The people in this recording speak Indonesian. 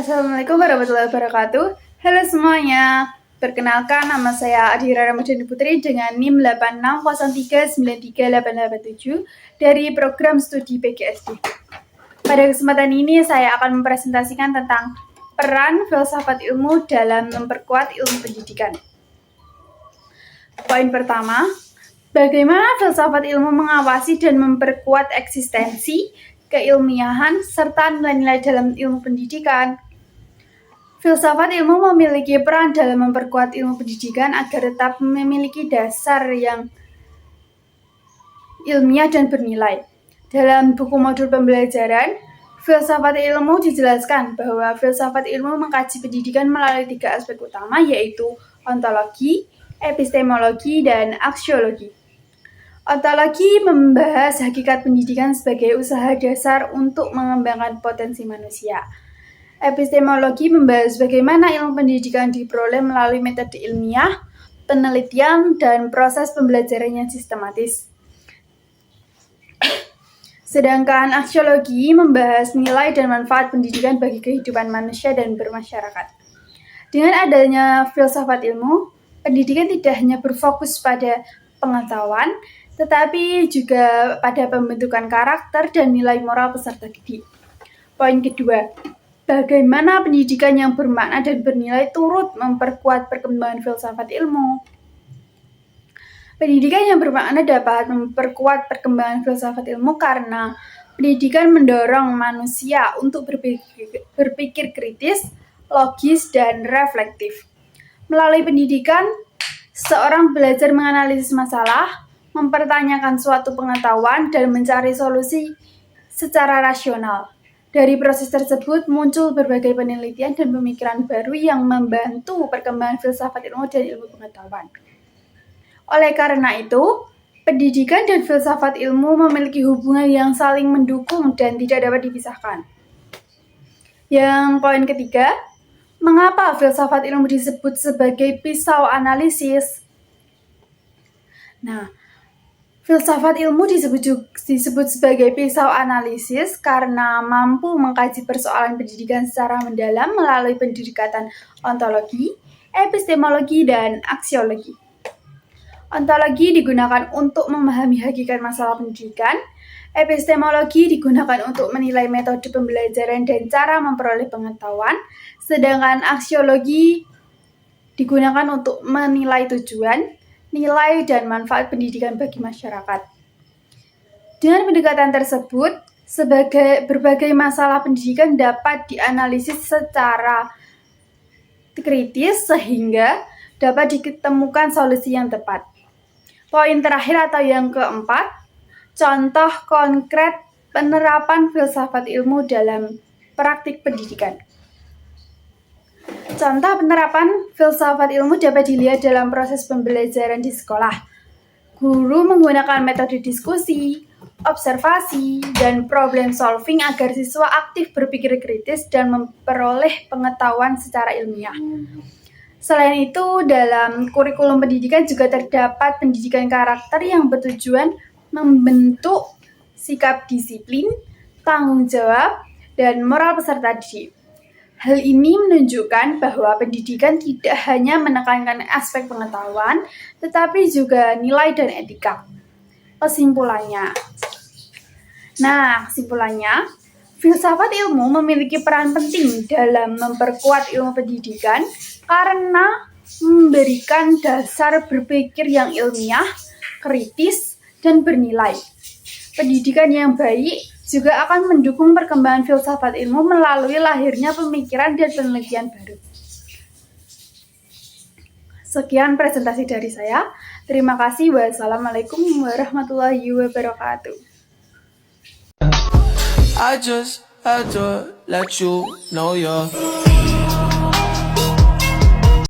Assalamualaikum warahmatullahi wabarakatuh. Halo semuanya. Perkenalkan, nama saya Adhira Ramadhani Putri dengan NIM 8603938887 dari program studi PGSD. Pada kesempatan ini saya akan mempresentasikan tentang peran filsafat ilmu dalam memperkuat ilmu pendidikan. Poin pertama, bagaimana filsafat ilmu mengawasi dan memperkuat eksistensi, keilmiahan, serta nilai-nilai dalam ilmu pendidikan. Filsafat ilmu memiliki peran dalam memperkuat ilmu pendidikan agar tetap memiliki dasar yang ilmiah dan bernilai. Dalam buku modul pembelajaran, filsafat ilmu dijelaskan bahwa filsafat ilmu mengkaji pendidikan melalui 3 aspek utama, yaitu ontologi, epistemologi, dan aksiologi. Ontologi membahas hakikat pendidikan sebagai usaha dasar untuk mengembangkan potensi manusia. Epistemologi membahas bagaimana ilmu pendidikan diperoleh melalui metode ilmiah, penelitian, dan proses pembelajaran yang sistematis. Sedangkan aksiologi membahas nilai dan manfaat pendidikan bagi kehidupan manusia dan bermasyarakat. Dengan adanya filsafat ilmu, pendidikan tidak hanya berfokus pada pengetahuan, tetapi juga pada pembentukan karakter dan nilai moral peserta didik. Poin kedua, bagaimana pendidikan yang bermakna dan bernilai turut memperkuat perkembangan filsafat ilmu. Pendidikan yang bermakna dapat memperkuat perkembangan filsafat ilmu karena pendidikan mendorong manusia untuk berpikir kritis, logis, dan reflektif. Melalui pendidikan, seorang belajar menganalisis masalah, mempertanyakan suatu pengetahuan, dan mencari solusi secara rasional. Dari proses tersebut muncul berbagai penelitian dan pemikiran baru yang membantu perkembangan filsafat ilmu dan ilmu pengetahuan. Oleh karena itu, pendidikan dan filsafat ilmu memiliki hubungan yang saling mendukung dan tidak dapat dipisahkan. Yang poin ketiga, mengapa filsafat ilmu disebut sebagai pisau analisis? Filsafat ilmu disebut sebagai pisau analisis karena mampu mengkaji persoalan pendidikan secara mendalam melalui pendekatan ontologi, epistemologi, dan aksiologi. Ontologi digunakan untuk memahami hakikat masalah pendidikan, epistemologi digunakan untuk menilai metode pembelajaran dan cara memperoleh pengetahuan, sedangkan aksiologi digunakan untuk menilai tujuan, nilai, dan manfaat pendidikan bagi masyarakat. Dengan pendekatan tersebut, berbagai masalah pendidikan dapat dianalisis secara kritis sehingga dapat ditemukan solusi yang tepat. Poin terakhir atau yang keempat, contoh konkret penerapan filsafat ilmu dalam praktik pendidikan. Contoh penerapan filsafat ilmu dapat dilihat dalam proses pembelajaran di sekolah. Guru menggunakan metode diskusi, observasi, dan problem solving agar siswa aktif berpikir kritis dan memperoleh pengetahuan secara ilmiah. Selain itu, dalam kurikulum pendidikan juga terdapat pendidikan karakter yang bertujuan membentuk sikap disiplin, tanggung jawab, dan moral peserta didik. Hal ini menunjukkan bahwa pendidikan tidak hanya menekankan aspek pengetahuan, tetapi juga nilai dan etika. Kesimpulannya, filsafat ilmu memiliki peran penting dalam memperkuat ilmu pendidikan karena memberikan dasar berpikir yang ilmiah, kritis, dan bernilai. Pendidikan yang baik juga akan mendukung perkembangan filsafat ilmu melalui lahirnya pemikiran dan penelitian baru. Sekian presentasi dari saya. Terima kasih. Wassalamualaikum warahmatullahi wabarakatuh. I just had to let you know you're